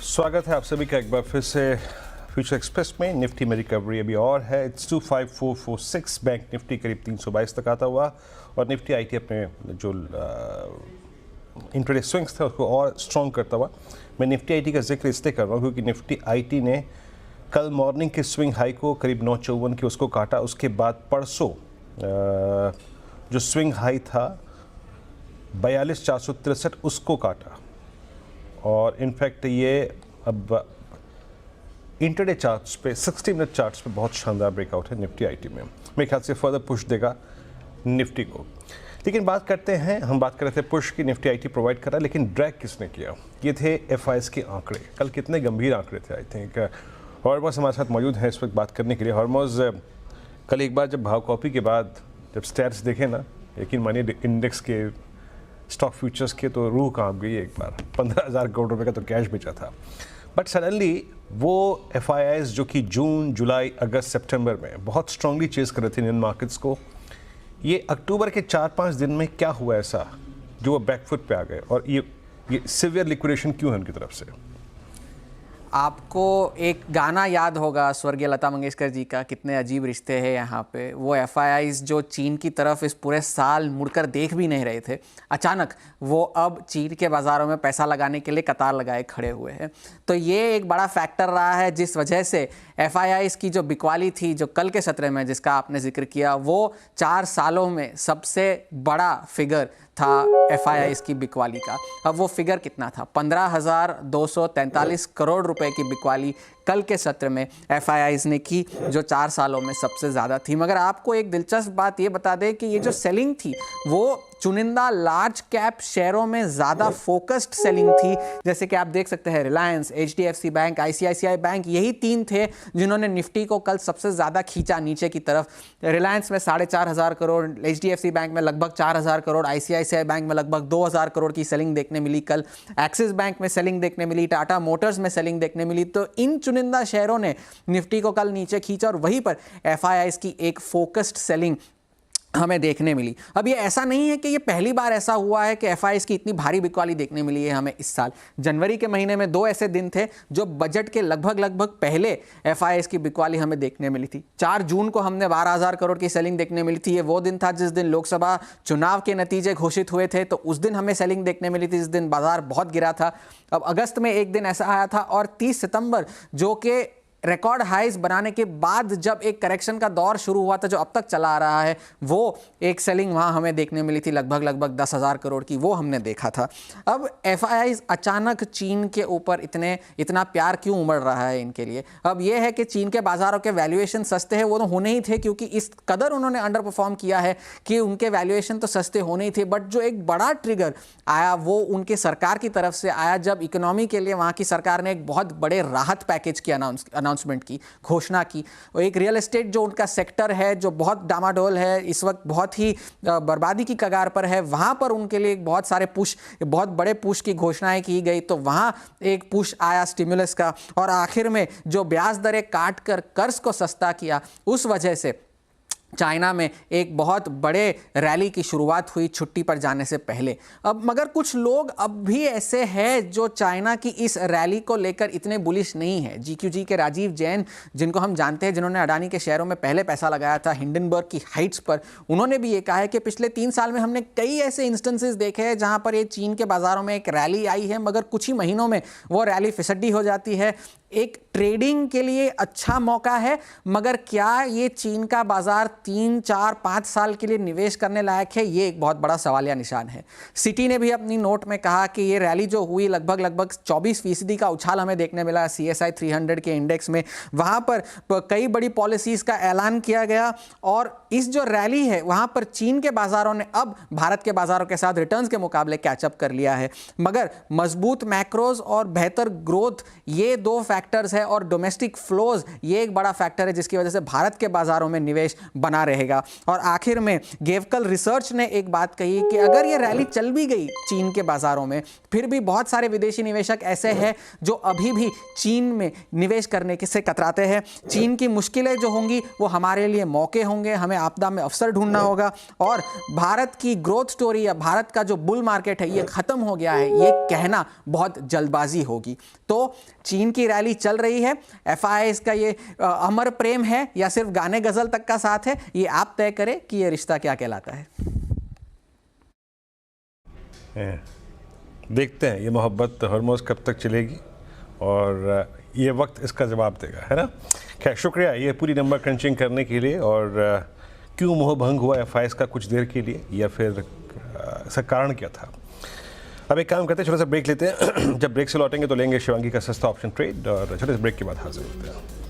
स्वागत है आप सभी का एक बार फिर से फ्यूचर एक्सप्रेस में। निफ्टी में रिकवरी अभी और है। इट्स 25446। बैंक निफ्टी करीब 322 तक आता हुआ और निफ्टी आईटी अपने जो इंट्राडे स्विंग्स थे उसको और स्ट्रॉन्ग करता हुआ। मैं निफ्टी आईटी का जिक्र इसलिए कर रहा हूँ क्योंकि निफ्टी आईटी ने कल मॉर्निंग के स्विंग हाई को करीब 954 की उसको काटा। उसके बाद परसों जो स्विंग हाई था 42,463 उसको काटा और इनफैक्ट ये अब इंटरडे चार्ट्स पे 60 मिनट चार्ट्स पे बहुत शानदार ब्रेकआउट है निफ्टी आईटी में। मेरे ख्याल से फर्दर पुश देगा निफ्टी को। लेकिन बात करते हैं, हम बात कर रहे थे पुश की निफ्टी आईटी प्रोवाइड कर रहा है, लेकिन ड्रैग किसने किया? ये थे एफआईएस के आंकड़े। कल कितने गंभीर आंकड़े थे। आई थिंक हॉर्मोज हमारे साथ मौजूद हैं इस वक्त बात करने के लिए। हॉर्मोज, कल एक बार जब भाव कॉपी के बाद जब स्टैट्स देखे ना, यकीन मानिए इंडेक्स के स्टॉक फ्यूचर्स के तो रूह कांप गई एक बार। 15,000 करोड़ रुपए का तो कैश बेचा था। बट सडनली वो एफआईआईज जो कि जून, जुलाई, अगस्त, सितंबर में बहुत स्ट्रांगली चेस कर रहे थे इंडियन मार्केट्स को, ये अक्टूबर के 4-5 दिन में क्या हुआ ऐसा जो वो बैकफुट पे आ गए? और ये सिवियर लिक्विडेशन क्यों है उनकी तरफ से? आपको एक गाना याद होगा स्वर्गीय लता मंगेशकर जी का, कितने अजीब रिश्ते हैं यहाँ पे। वो एफआईआईज जो चीन की तरफ इस पूरे साल मुड़कर देख भी नहीं रहे थे, अचानक वो अब चीन के बाज़ारों में पैसा लगाने के लिए कतार लगाए खड़े हुए हैं। तो ये एक बड़ा फैक्टर रहा है जिस वजह से एफआईआईज की जो बिकवाली थी, जो कल के सत्र में जिसका आपने जिक्र किया, वो 4 सालों में सबसे बड़ा फिगर था एफआईआईज की बिकवाली का। अब वो फिगर कितना था? 15,243 करोड़ रुपए की बिकवाली कल के सत्र में एफआईआईज ने की, जो 4 सालों में सबसे ज़्यादा थी। मगर आपको एक दिलचस्प बात ये बता दें कि ये जो सेलिंग थी वो चुनिंदा लार्ज कैप शेयरों में ज़्यादा फोकस्ड सेलिंग थी। जैसे कि आप देख सकते हैं Reliance, HDFC bank, ICICI bank, यही 3 थे जिन्होंने निफ्टी को कल सबसे ज़्यादा खींचा नीचे की तरफ। रिलायंस में 4,500 करोड़, एचडीएफसी बैंक में लगभग 4,000 करोड़, आईसीआईसीआई बैंक में लगभग 2,000 करोड़ की सेलिंग देखने मिली कल। एक्सिस बैंक में सेलिंग देखने मिली, टाटा मोटर्स में सेलिंग देखने मिली। तो इन चुनिंदा शेयरों ने निफ्टी को कल नीचे खींचा और वहीं पर एफआईआईज की एक फोकस्ड सेलिंग हमें देखने मिली। अब ये ऐसा नहीं है कि ये पहली बार ऐसा हुआ है कि एफआईआईज की इतनी भारी बिकवाली देखने मिली है हमें इस साल। जनवरी के महीने में 2 ऐसे दिन थे जो बजट के लगभग पहले एफआईआईज की बिकवाली हमें देखने मिली थी। 4 जून को हमने 12,000 करोड़ की सेलिंग देखने मिली थी। ये वो दिन था जिस दिन लोकसभा चुनाव के नतीजे घोषित हुए थे, तो उस दिन हमें सेलिंग देखने मिली थी, जिस दिन बाजार बहुत गिरा था। अब अगस्त में एक दिन ऐसा आया था और 30 सितंबर जो कि रिकॉर्ड हाइज बनाने के बाद जब एक करेक्शन का दौर शुरू हुआ था जो अब तक चला आ रहा है, वो एक सेलिंग वहाँ हमें देखने मिली थी लगभग 10,000 करोड़ की, वो हमने देखा था। अब एफआईआईज अचानक चीन के ऊपर इतना प्यार क्यों उमड़ रहा है इनके लिए? अब ये है कि चीन के बाजारों के वैल्यूएशन सस्ते हैं, वो तो होने ही थे क्योंकि इस कदर उन्होंने अंडर परफॉर्म किया है कि उनके वैल्यूएशन तो सस्ते होने ही थे। बट जो एक बड़ा ट्रिगर आया वो उनके सरकार की तरफ से आया जब इकोनॉमी के लिए वहाँ की सरकार ने एक बहुत बड़े राहत पैकेज की अनाउंसमेंट की, घोषणा की। एक रियल एस्टेट जो उनका सेक्टर है जो बहुत डामाडोल है, इस वक्त बहुत ही बर्बादी की कगार पर है, वहां पर उनके लिए बहुत बड़े पुश की घोषणाएं की गई। तो वहां एक पुश आया स्टिमुलस का, और आखिर में जो ब्याज दरें काट कर कर्ज को सस्ता किया, उस वजह से चाइना में एक बहुत बड़े रैली की शुरुआत हुई छुट्टी पर जाने से पहले। अब मगर कुछ लोग अब भी ऐसे हैं जो चाइना की इस रैली को लेकर इतने बुलिश नहीं है। जीक्यूजी के राजीव जैन, जिनको हम जानते हैं, जिन्होंने अडानी के शेयरों में पहले पैसा लगाया था हिंडनबर्ग की हाइट्स पर, उन्होंने भी ये कहा है कि पिछले 3 साल में हमने कई ऐसे इंस्टेंसेस देखे हैं जहां पर ये चीन के बाजारों में एक रैली आई है, मगर कुछ ही महीनों में वो रैली फिसड्डी हो जाती है। एक ट्रेडिंग के लिए अच्छा मौका है, मगर क्या ये चीन का बाजार 3, 4, 5 साल के लिए निवेश करने लायक है? ये एक बहुत बड़ा सवालिया निशान है। सिटी ने भी अपनी नोट में कहा कि ये रैली जो हुई लगभग 24% का उछाल हमें देखने मिला CSI 300 के इंडेक्स में। वहाँ पर कई बड़ी पॉलिसीज़ का ऐलान किया गया और इस जो रैली है वहाँ पर चीन के बाज़ारों ने अब भारत के बाज़ारों के साथ रिटर्न्स के मुकाबले कैचअप कर लिया है। मगर मजबूत मैक्रोज और बेहतर ग्रोथ, ये 2 फैक्टर फैक्टर्स है और डोमेस्टिक फ्लोज ये एक बड़ा फैक्टर है जिसकी वजह से भारत के बाजारों में निवेश बना रहेगा। और आखिर में गेवकल रिसर्च ने एक बात कही कि अगर ये रैली चल भी गई चीन के बाजारों में, फिर भी बहुत सारे विदेशी निवेशक ऐसे हैं जो अभी भी चीन में निवेश करने से कतराते हैं। चीन की मुश्किलें जो होंगी वो हमारे लिए मौके होंगे, हमें आपदा में अवसर ढूंढना होगा और भारत की ग्रोथ स्टोरी या भारत का जो बुल मार्केट है ये खत्म हो गया है, ये कहना बहुत जल्दबाजी होगी। तो चीन की रैली चल रही है, एफआईआई का ये अमर प्रेम है या सिर्फ गाने गजल तक का साथ है, ये आप तय करें कि ये रिश्ता क्या कहलाता है। देखते हैं ये मोहब्बत हरमोज कब तक चलेगी और ये वक्त इसका जवाब देगा, है ना। खैर शुक्रिया ये पूरी नंबर क्रंचिंग करने के लिए। और क्यों मोह भंग हुआ एफआईआई का कुछ देर के लिए या फिर इसका कारण क्या था। अब एक काम करते हैं, छोटा सा ब्रेक लेते हैं। जब ब्रेक से लौटेंगे तो लेंगे शिवांगी का सस्ता ऑप्शन ट्रेड और छोटे से ब्रेक के बाद हाजिर होते हैं।